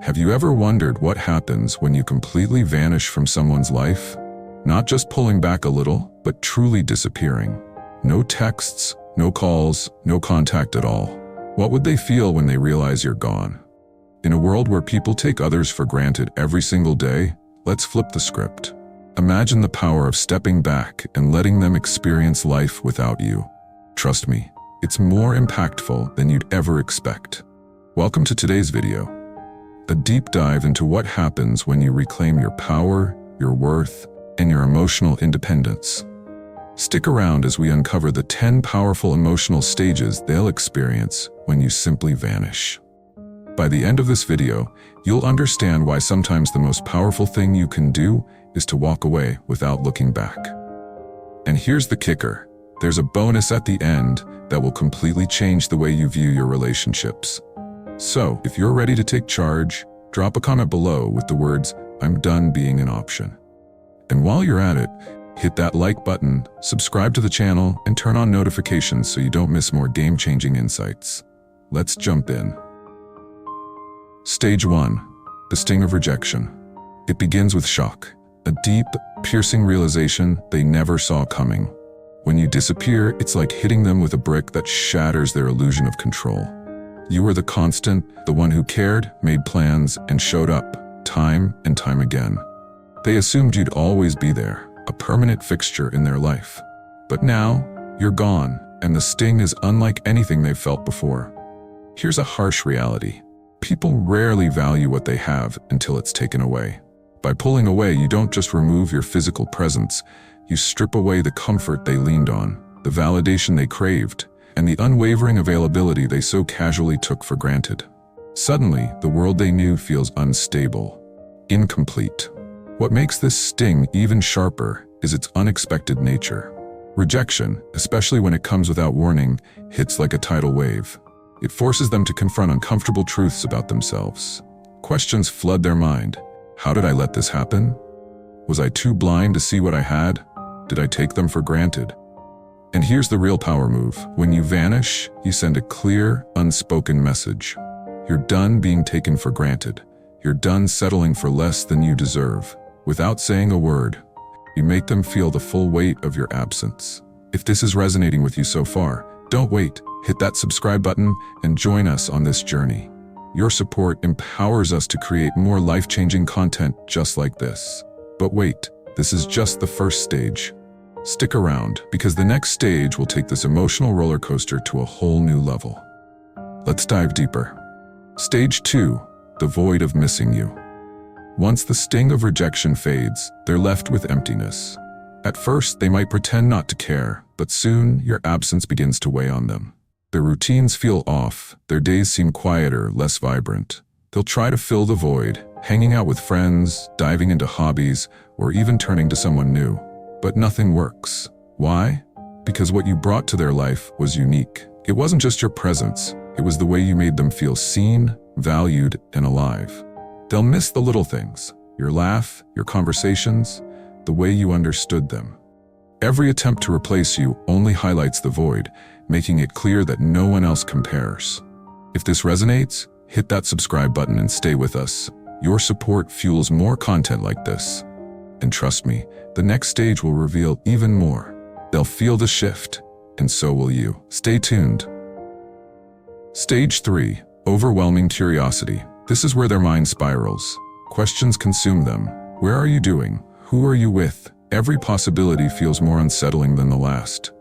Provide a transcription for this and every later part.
Have you ever wondered what happens when you completely vanish from someone's life? Not just pulling back a little, but truly disappearing. No texts, no calls, no contact at all. What would they feel when they realize you're gone? In a world where people take others for granted every single day, let's flip the script. Imagine the power of stepping back and letting them experience life without you. Trust me, it's more impactful than you'd ever expect. Welcome to today's video. A deep dive into what happens when you reclaim your power, your worth, and your emotional independence. Stick around as we uncover the 10 powerful emotional stages they'll experience when you simply vanish. By the end of this video, you'll understand why sometimes the most powerful thing you can do is to walk away without looking back. And here's the kicker. There's a bonus at the end that will completely change the way you view your relationships. So, if you're ready to take charge, drop a comment below with the words, "I'm done being an option." And while you're at it, hit that like button, subscribe to the channel, and turn on notifications so you don't miss more game-changing insights. Let's jump in. Stage 1. The sting of rejection. It begins with shock, a deep, piercing realization they never saw coming. When you disappear, it's like hitting them with a brick that shatters their illusion of control. You were the constant, the one who cared, made plans, and showed up, time and time again. They assumed you'd always be there, a permanent fixture in their life. But now, you're gone, and the sting is unlike anything they've felt before. Here's a harsh reality. People rarely value what they have until it's taken away. By pulling away, you don't just remove your physical presence, you strip away the comfort they leaned on, the validation they craved, and the unwavering availability they so casually took for granted. Suddenly, the world they knew feels unstable, incomplete. What makes this sting even sharper is its unexpected nature. Rejection, especially when it comes without warning, hits like a tidal wave. It forces them to confront uncomfortable truths about themselves. Questions flood their mind. How did I let this happen? Was I too blind to see what I had? Did I take them for granted? And here's the real power move. When you vanish, you send a clear, unspoken message. You're done being taken for granted. You're done settling for less than you deserve. Without saying a word, you make them feel the full weight of your absence. If this is resonating with you so far, don't wait. Hit that subscribe button and join us on this journey. Your support empowers us to create more life-changing content just like this. But wait, this is just the first stage. Stick around, because the next stage will take this emotional roller coaster to a whole new level. Let's dive deeper. Stage 2, the void of missing you. Once the sting of rejection fades, they're left with emptiness. At first, they might pretend not to care, but soon your absence begins to weigh on them. Their routines feel off, their days seem quieter, less vibrant. They'll try to fill the void, hanging out with friends, diving into hobbies, or even turning to someone new. But nothing works. Why? Because what you brought to their life was unique. It wasn't just your presence, it was the way you made them feel seen, valued, and alive. They'll miss the little things, your laugh, your conversations, the way you understood them. Every attempt to replace you only highlights the void, making it clear that no one else compares. If this resonates, hit that subscribe button and stay with us. Your support fuels more content like this. And trust me, the next stage will reveal even more. They'll feel the shift, and so will you. Stay tuned. Stage 3, overwhelming curiosity. This is where their mind spirals. Questions consume them. Where are you doing? Who are you with? Every possibility feels more unsettling than the last.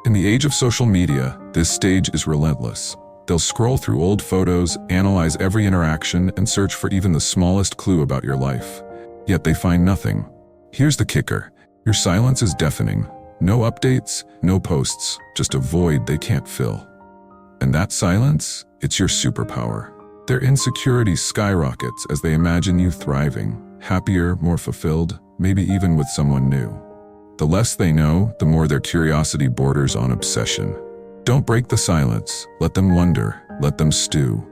In the age of social media, this stage is relentless. They'll scroll through old photos, analyze every interaction, and search for even the smallest clue about your life. Yet they find nothing. Here's the kicker. Your silence is deafening. No updates, no posts, just a void they can't fill. And that silence, it's your superpower. Their insecurity skyrockets as they imagine you thriving, happier, more fulfilled, maybe even with someone new. The less they know, the more their curiosity borders on obsession. Don't break the silence. Let them wonder. Let them stew.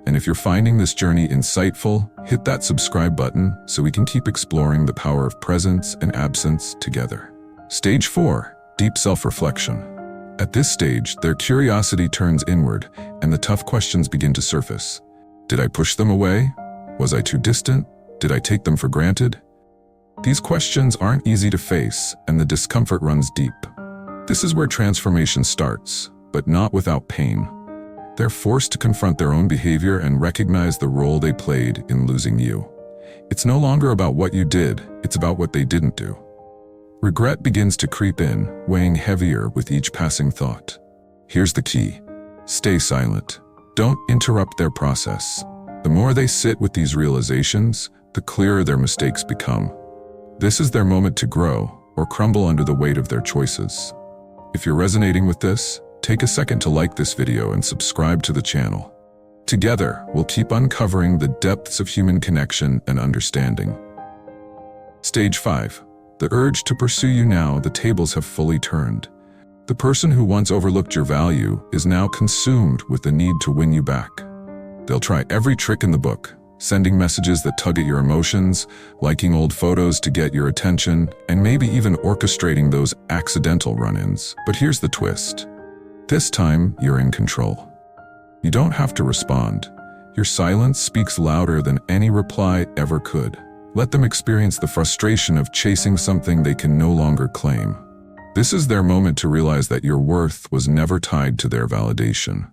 And if you're finding this journey insightful, hit that subscribe button so we can keep exploring the power of presence and absence together. Stage 4, deep self-reflection. At this stage, their curiosity turns inward, and the tough questions begin to surface. Did I push them away? Was I too distant? Did I take them for granted? These questions aren't easy to face, and the discomfort runs deep. This is where transformation starts, but not without pain. They're forced to confront their own behavior and recognize the role they played in losing you. It's no longer about what you did, it's about what they didn't do. Regret begins to creep in, weighing heavier with each passing thought. Here's the key. Stay silent. Don't interrupt their process. The more they sit with these realizations, the clearer their mistakes become. This is their moment to grow or crumble under the weight of their choices. If you're resonating with this, take a second to like this video and subscribe to the channel. Together, we'll keep uncovering the depths of human connection and understanding. Stage 5. The urge to pursue you now the tables have fully turned. The person who once overlooked your value is now consumed with the need to win you back. They'll try every trick in the book, sending messages that tug at your emotions, liking old photos to get your attention, and maybe even orchestrating those accidental run-ins. But here's the twist. This time, you're in control. You don't have to respond. Your silence speaks louder than any reply ever could. Let them experience the frustration of chasing something they can no longer claim. This is their moment to realize that your worth was never tied to their validation.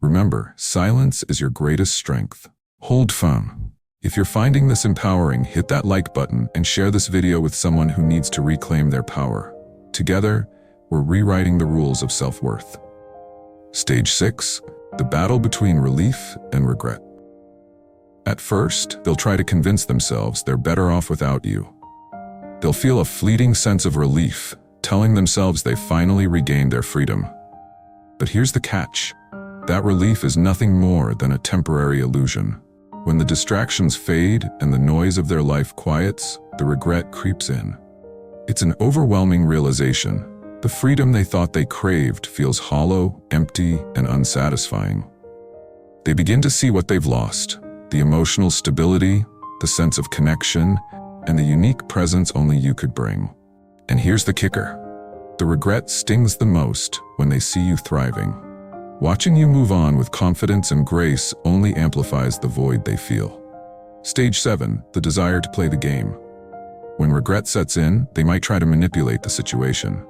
Remember, silence is your greatest strength. Hold firm. If you're finding this empowering, hit that like button and share this video with someone who needs to reclaim their power. Together, we're rewriting the rules of self-worth. Stage 6. The battle between relief and regret. At first, they'll try to convince themselves they're better off without you. They'll feel a fleeting sense of relief, telling themselves they finally regained their freedom. But here's the catch. That relief is nothing more than a temporary illusion. When the distractions fade and the noise of their life quiets, the regret creeps in. It's an overwhelming realization. The freedom they thought they craved feels hollow, empty, and unsatisfying. They begin to see what they've lost: the emotional stability, the sense of connection, and the unique presence only you could bring. And here's the kicker. The regret stings the most when they see you thriving. Watching you move on with confidence and grace only amplifies the void they feel. Stage 7. The desire to play the game. When regret sets in, they might try to manipulate the situation.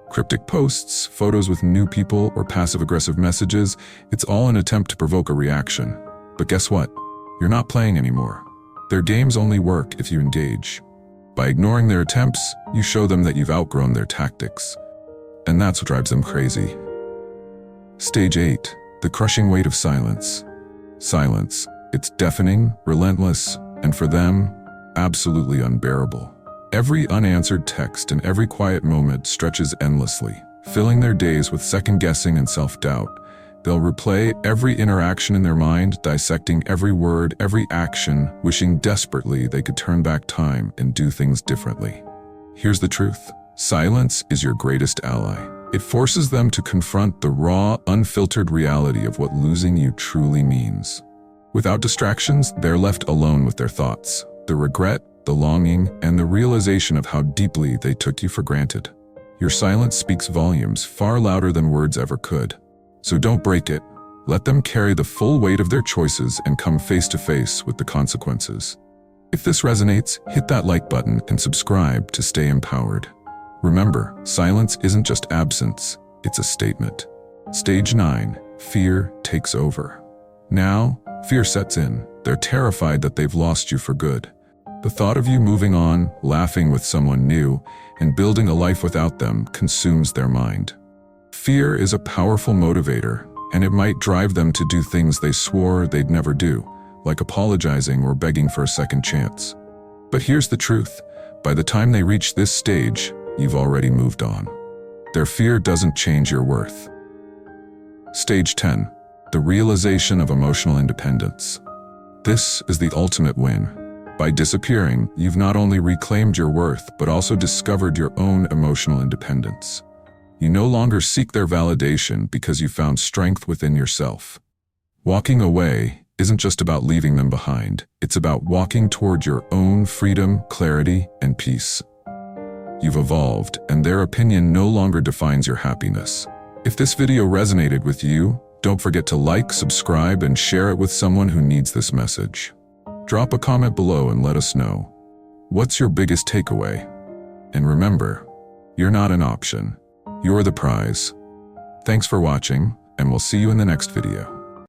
Cryptic posts, photos with new people, or passive-aggressive messages, it's all an attempt to provoke a reaction. But guess what? You're not playing anymore. Their games only work if you engage. By ignoring their attempts, you show them that you've outgrown their tactics. And that's what drives them crazy. Stage 8. The crushing weight of silence. Silence. It's deafening, relentless, and for them, absolutely unbearable. Every unanswered text and every quiet moment stretches endlessly, filling their days with second-guessing and self-doubt. They'll replay every interaction in their mind, dissecting every word, every action, wishing desperately they could turn back time and do things differently. Here's the truth. Silence is your greatest ally. It forces them to confront the raw, unfiltered reality of what losing you truly means. Without distractions, they're left alone with their thoughts, the regret, the longing, and the realization of how deeply they took you for granted. Your silence speaks volumes, far louder than words ever could. So don't break it. Let them carry the full weight of their choices and come face to face with the consequences. If this resonates, hit that like button and subscribe to stay empowered. Remember, silence isn't just absence, it's a statement. Stage 9. Fear takes over. Now, fear sets in. They're terrified that they've lost you for good. The thought of you moving on, laughing with someone new, and building a life without them consumes their mind. Fear is a powerful motivator, and it might drive them to do things they swore they'd never do, like apologizing or begging for a second chance. But here's the truth. By the time they reach this stage, you've already moved on. Their fear doesn't change your worth. Stage 10. The realization of emotional independence. This is the ultimate win. By disappearing, you've not only reclaimed your worth, but also discovered your own emotional independence. You no longer seek their validation because you found strength within yourself. Walking away isn't just about leaving them behind. It's about walking toward your own freedom, clarity, and peace. You've evolved, and their opinion no longer defines your happiness. If this video resonated with you, don't forget to like, subscribe, and share it with someone who needs this message. Drop a comment below and let us know. What's your biggest takeaway? And remember, you're not an option. You're the prize. Thanks for watching, and we'll see you in the next video.